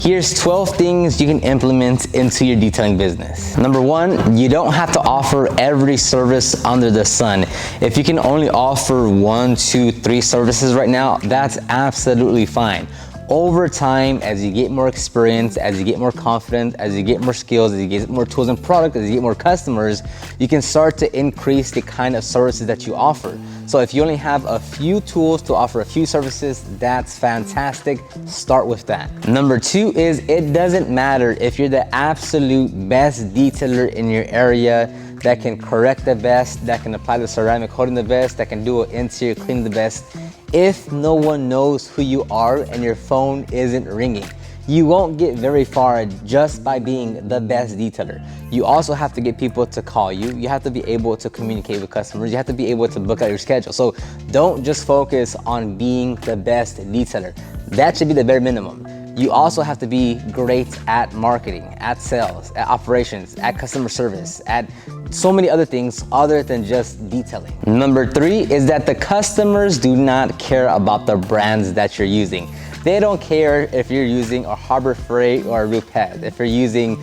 Here's 12 things you can implement into your detailing business. Number one, you don't have to offer every service under the sun. If you can only offer 1, 2, 3 services right now, that's absolutely fine. Over time, as you get more experience, as you get more confident, as you get more skills, as you get more tools and product, as you get more customers, you can start to increase the kind of services that you offer. So if you only have a few tools to offer a few services, that's fantastic. Start with that. Number two is it doesn't matter if you're the absolute best detailer in your area, that can correct the best, that can apply the ceramic coating the best, that can do an interior clean the best. If no one knows who you are and your phone isn't ringing, you won't get very far just by being the best detailer. You also have to get people to call you. You have to be able to communicate with customers. You have to be able to book out your schedule. So don't just focus on being the best detailer. That should be the bare minimum. You also have to be great at marketing, at sales, at operations, at customer service, at so many other things other than just detailing. Number three is that the customers do not care about the brands that you're using. They don't care if you're using a Harbor Freight or a Rupert, if you're using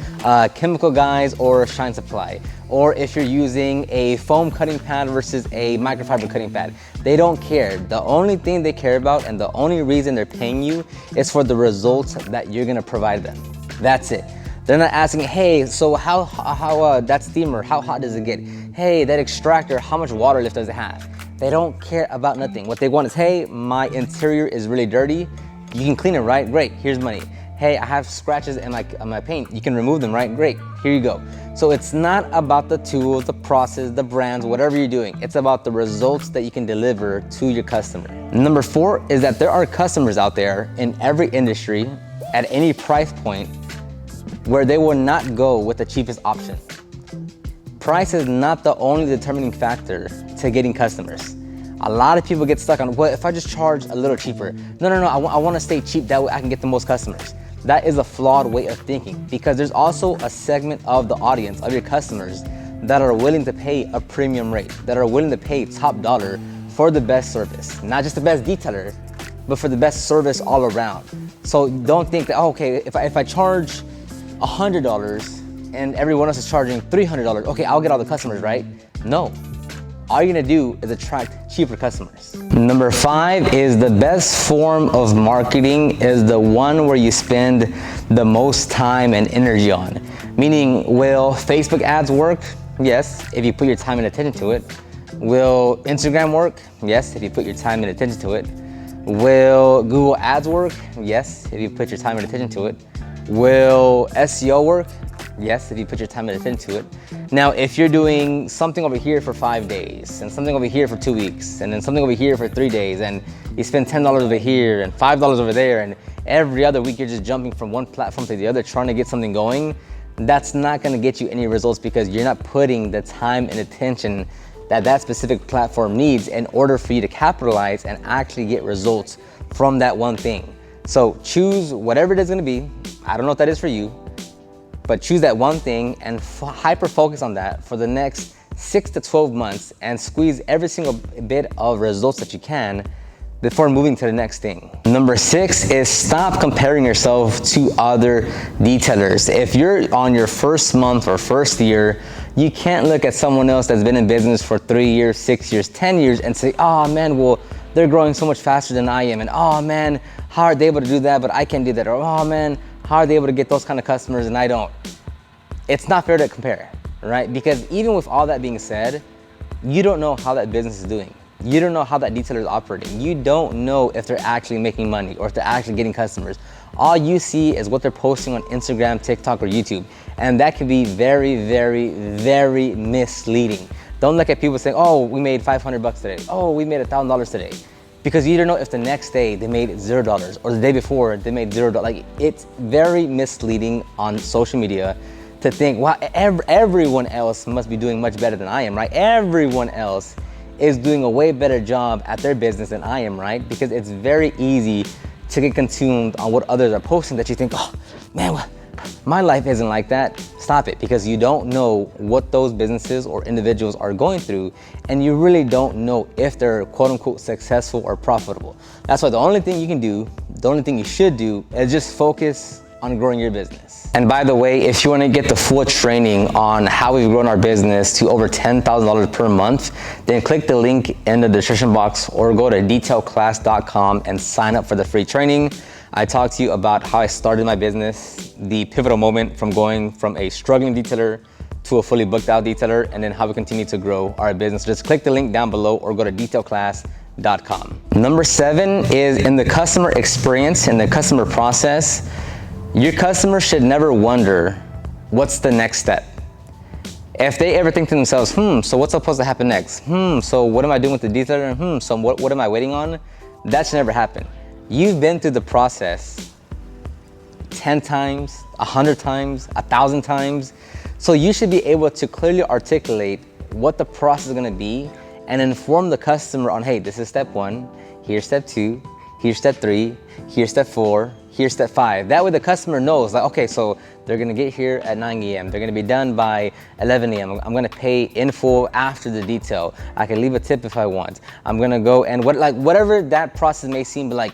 Chemical Guys or Shine Supply, or if you're using a foam cutting pad versus a microfiber cutting pad. They don't care. The only thing they care about and the only reason they're paying you is for the results that you're gonna provide them. That's it. They're not asking, hey, so how that steamer, how hot does it get? Hey, that extractor, how much water lift does it have? They don't care about nothing. What they want is, hey, my interior is really dirty. You can clean it, right? Great, here's money. Hey, I have scratches in my paint. You can remove them, right? Great, here you go. So it's not about the tools, the process, the brands, whatever you're doing. It's about the results that you can deliver to your customer. Number four is that there are customers out there in every industry at any price point where they will not go with the cheapest option. Price is not the only determining factor to getting customers. A lot of people get stuck on, well, if I just charge a little cheaper. No, I want to stay cheap, that way I can get the most customers. That is a flawed way of thinking, because there's also a segment of the audience, of your customers, that are willing to pay a premium rate, that are willing to pay top dollar for the best service. Not just the best detailer, but for the best service all around. So don't think that, oh, okay, if I charge $100 and everyone else is charging $300, okay, I'll get all the customers, right? No. All you're gonna do is attract cheaper customers. Number five is the best form of marketing is the one where you spend the most time and energy on. Meaning, will Facebook ads work? Yes, if you put your time and attention to it. Will Instagram work? Yes, if you put your time and attention to it. Will Google ads work? Yes, if you put your time and attention to it. Will SEO work? Yes, if you put your time and attention to it. Now, if you're doing something over here for 5 days, and something over here for 2 weeks, and then something over here for 3 days, and you spend $10 over here and $5 over there, and every other week you're just jumping from one platform to the other trying to get something going, that's not gonna get you any results because you're not putting the time and attention that that specific platform needs in order for you to capitalize and actually get results from that one thing. So choose whatever it is gonna be. I don't know what that is for you, but choose that one thing and hyper focus on that for the next 6 to 12 months and squeeze every single bit of results that you can before moving to the next thing. Number six is stop comparing yourself to other detailers. If you're on your first month or first year, you can't look at someone else that's been in business for 3 years, 6 years, 10 years and say, oh man, well, they're growing so much faster than I am. And oh man, how are they able to do that, but I can't do that? Or oh man, how are they able to get those kind of customers and I don't? It's not fair to compare, right? Because even with all that being said, you don't know how that business is doing. You don't know how that detailer is operating. You don't know if they're actually making money or if they're actually getting customers. All you see is what they're posting on Instagram, TikTok, or YouTube. And that can be very, very, very misleading. Don't look at people saying, oh, we made $500 today. Oh, we made $1,000 today. Because you don't know if the next day they made $0 or the day before they made $0. Like, it's very misleading on social media to think, wow, everyone else must be doing much better than I am, right? Everyone else is doing a way better job at their business than I am, right? Because it's very easy to get consumed on what others are posting that you think, oh man, my life isn't like that. Stop it, because you don't know what those businesses or individuals are going through, and you really don't know if they're quote unquote successful or profitable. That's why the only thing you can do, the only thing you should do is just focus on growing your business. And by the way, if you want to get the full training on how we've grown our business to over $10,000 per month, then click the link in the description box or go to detailclass.com and sign up for the free training. I talked to you about how I started my business, the pivotal moment from going from a struggling detailer to a fully booked out detailer, and then how we continue to grow our business. Just click the link down below or go to detailclass.com. Number 7 is in the customer experience, in the customer process. Your customer should never wonder what's the next step. If they ever think to themselves, so what's supposed to happen next? So what am I doing with the detailer? So what am I waiting on? That should never happen. You've been through the process 10 times, 100 times, 1,000 times. So you should be able to clearly articulate what the process is gonna be and inform the customer on, hey, this is step 1, here's step 2, here's step 3, here's step 4, here's step 5. That way the customer knows, like, okay, so they're gonna get here at 9 a.m. They're gonna be done by 11 a.m. I'm gonna pay in full after the detail. I can leave a tip if I want. I'm gonna go and whatever that process may seem like.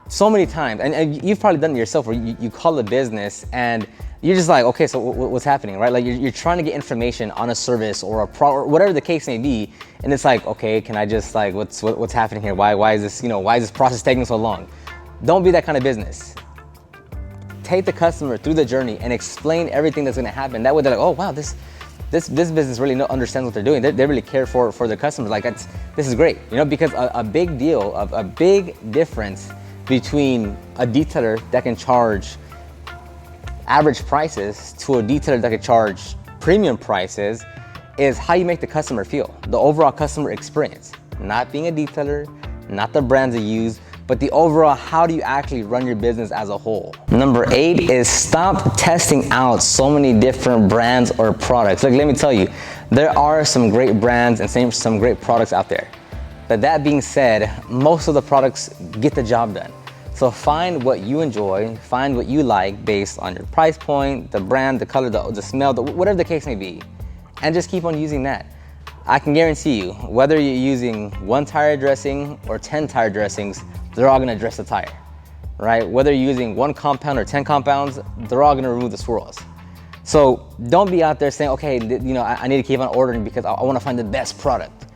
So many times, and you've probably done it yourself, where you call a business and you're just like, okay, so what's happening, right? Like you're trying to get information on a service or or whatever the case may be, and it's like, okay, can I just like, what's happening here? Why is this, why is this process taking so long? Don't be that kind of business. Take the customer through the journey and explain everything that's gonna happen. That way they're like, oh wow, this business really understands what they're doing. They really care for their customers. Like this is great, because a big deal, a big difference between a detailer that can charge average prices to a detailer that can charge premium prices is how you make the customer feel, the overall customer experience. Not being a detailer, not the brands you use, but the overall, how do you actually run your business as a whole? Number 8 is stop testing out so many different brands or products. Like, let me tell you, there are some great brands and some great products out there. But that being said, most of the products get the job done. So find what you enjoy, find what you like based on your price point, the brand, the color, the smell, whatever the case may be, and just keep on using that. I can guarantee you, whether you're using 1 tire dressing or 10 tire dressings, they're all gonna dress the tire, right? Whether you're using 1 compound or 10 compounds, they're all gonna remove the swirls. So don't be out there saying, okay, I need to keep on ordering because I wanna find the best product.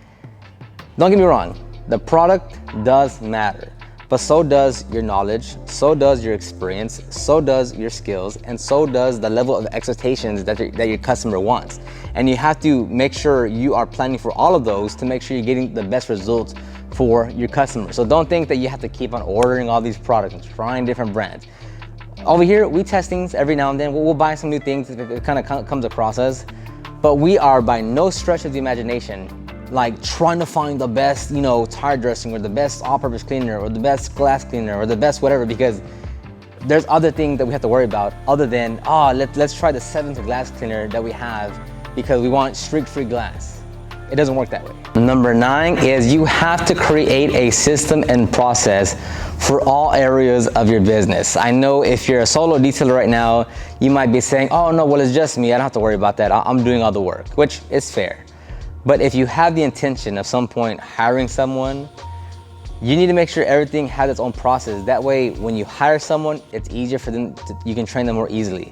Don't get me wrong, the product does matter, but so does your knowledge, so does your experience, so does your skills, and so does the level of expectations that your customer wants. And you have to make sure you are planning for all of those to make sure you're getting the best results for your customer. So don't think that you have to keep on ordering all these products and trying different brands. Over here, we test things every now and then. We'll buy some new things if it kind of comes across us, but we are by no stretch of the imagination like trying to find the best, tire dressing or the best all-purpose cleaner or the best glass cleaner or the best whatever, because there's other things that we have to worry about other than, let's try the 7th glass cleaner that we have because we want streak-free glass. It doesn't work that way. Number 9 is you have to create a system and process for all areas of your business. I know if you're a solo detailer right now, you might be saying, oh no, well, it's just me. I don't have to worry about that. I'm doing all the work, which is fair. But if you have the intention of some point hiring someone, you need to make sure everything has its own process. That way, when you hire someone, it's easier for them, you can train them more easily.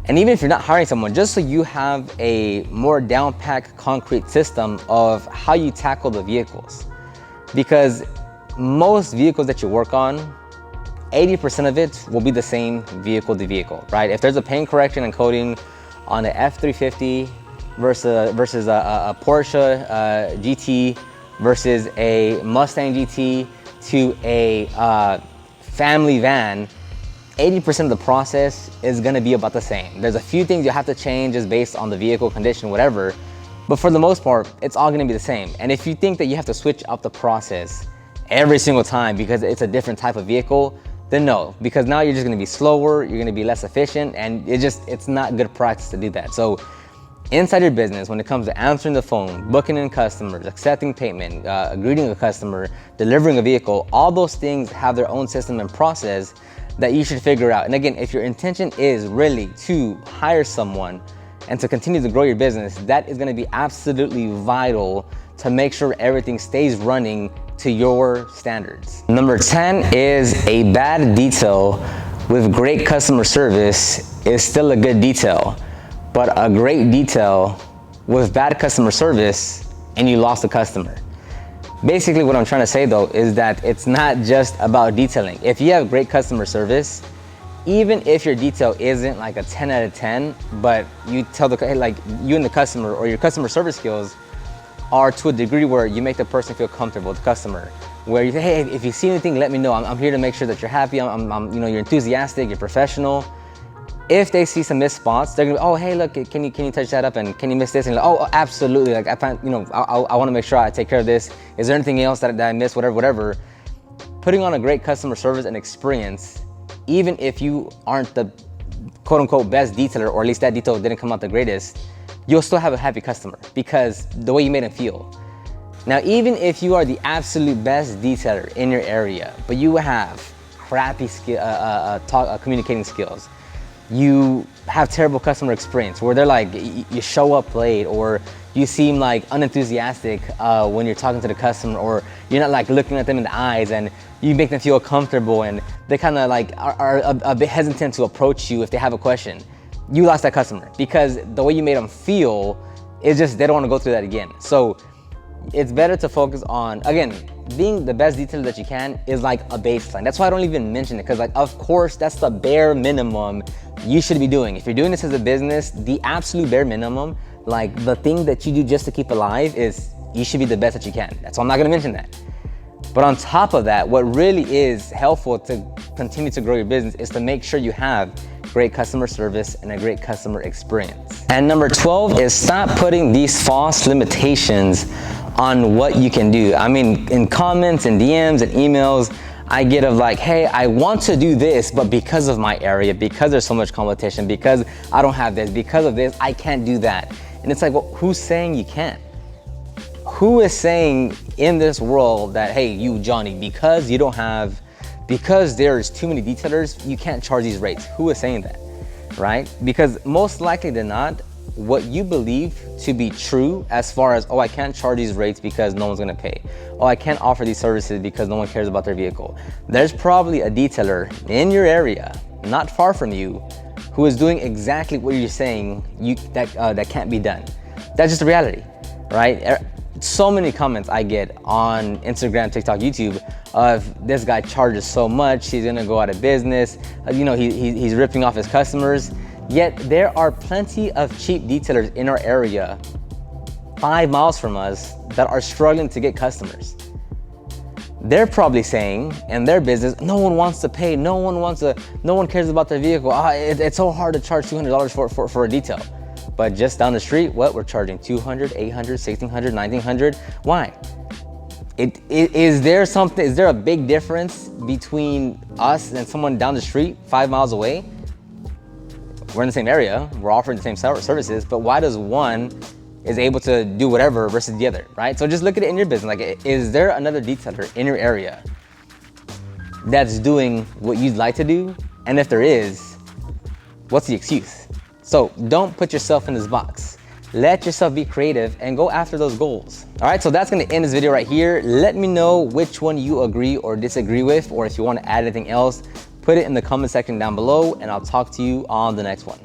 And even if you're not hiring someone, just so you have a more down-packed concrete system of how you tackle the vehicles. Because most vehicles that you work on, 80% of it will be the same vehicle to vehicle, right? If there's a paint correction and coating on the F350, versus a Porsche GT versus a Mustang GT to a family van, 80% of the process is gonna be about the same. There's a few things you have to change just based on the vehicle condition, whatever, but for the most part, it's all gonna be the same. And if you think that you have to switch up the process every single time because it's a different type of vehicle, then no, because now you're just gonna be slower, you're gonna be less efficient, and it's not good practice to do that. So inside your business, when it comes to answering the phone, booking in customers, accepting payment, greeting a customer, delivering a vehicle, all those things have their own system and process that you should figure out. And again, if your intention is really to hire someone and to continue to grow your business, that is gonna be absolutely vital to make sure everything stays running to your standards. Number 10 is a bad detail with great customer service is still a good detail, but a great detail with bad customer service and you lost the customer. Basically what I'm trying to say though is that it's not just about detailing. If you have great customer service, even if your detail isn't like a 10 out of 10, but you tell the, hey, like you and the customer or your customer service skills are to a degree where you make the person feel comfortable, the customer, where you say, hey, if you see anything, let me know. I'm here to make sure that you're happy. I'm you're enthusiastic, you're professional. If they see some missed spots, they're gonna be, oh, hey, look, can you touch that up and can you miss this? And like, oh, absolutely. Like I find, I want to make sure I take care of this. Is there anything else that I missed? Whatever. Putting on a great customer service and experience, even if you aren't the quote unquote best detailer, or at least that detail didn't come out the greatest, you'll still have a happy customer because the way you made them feel. Now, even if you are the absolute best detailer in your area, but you have crappy communicating skills, you have terrible customer experience where they're like, you show up late, or you seem like unenthusiastic when you're talking to the customer, or you're not like looking at them in the eyes and you make them feel comfortable and they kind of like are a bit hesitant to approach you if they have a question. You lost that customer because the way you made them feel is just, they don't want to go through that again. So it's better to focus on, again, being the best detailer that you can is like a baseline. That's why I don't even mention it, because like, of course, that's the bare minimum you should be doing. If you're doing this as a business, the absolute bare minimum, like the thing that you do just to keep alive, is you should be the best that you can. That's why I'm not gonna mention that. But on top of that, what really is helpful to continue to grow your business is to make sure you have great customer service and a great customer experience. And number 12 is stop putting these false limitations on what you can do. I mean, in comments and DMs and emails, I get of like, hey, I want to do this, but because of my area, because there's so much competition, because I don't have this, because of this, I can't do that. And it's like, well, who's saying you can't? Who is saying in this world that, hey, you, Johnny, because you don't have, because there's too many detailers, you can't charge these rates? Who is saying that, right? Because most likely than not, what you believe to be true as far as, oh, I can't charge these rates because no one's gonna pay. Oh, I can't offer these services because no one cares about their vehicle. There's probably a detailer in your area, not far from you, who is doing exactly what you're saying that can't be done. That's just the reality, right? So many comments I get on Instagram, TikTok, YouTube of this guy charges so much, he's gonna go out of business. He's ripping off his customers. Yet there are plenty of cheap detailers in our area 5 miles from us that are struggling to get customers. They're probably saying in their business, no one wants to pay, no one cares about their vehicle. It's so hard to charge $200 for a detail. But just down the street, what, we're charging $200, $800, $1,600, $1,900. Why? Is there a big difference between us and someone down the street 5 miles away? We're in the same area, we're offering the same services, but why does one is able to do whatever versus the other, right? So just look at it in your business. Like, is there another detailer in your area that's doing what you'd like to do? And if there is, what's the excuse? So don't put yourself in this box. Let yourself be creative and go after those goals. All right, so that's gonna end this video right here. Let me know which one you agree or disagree with, or if you wanna add anything else, put it in the comment section down below, and I'll talk to you on the next one.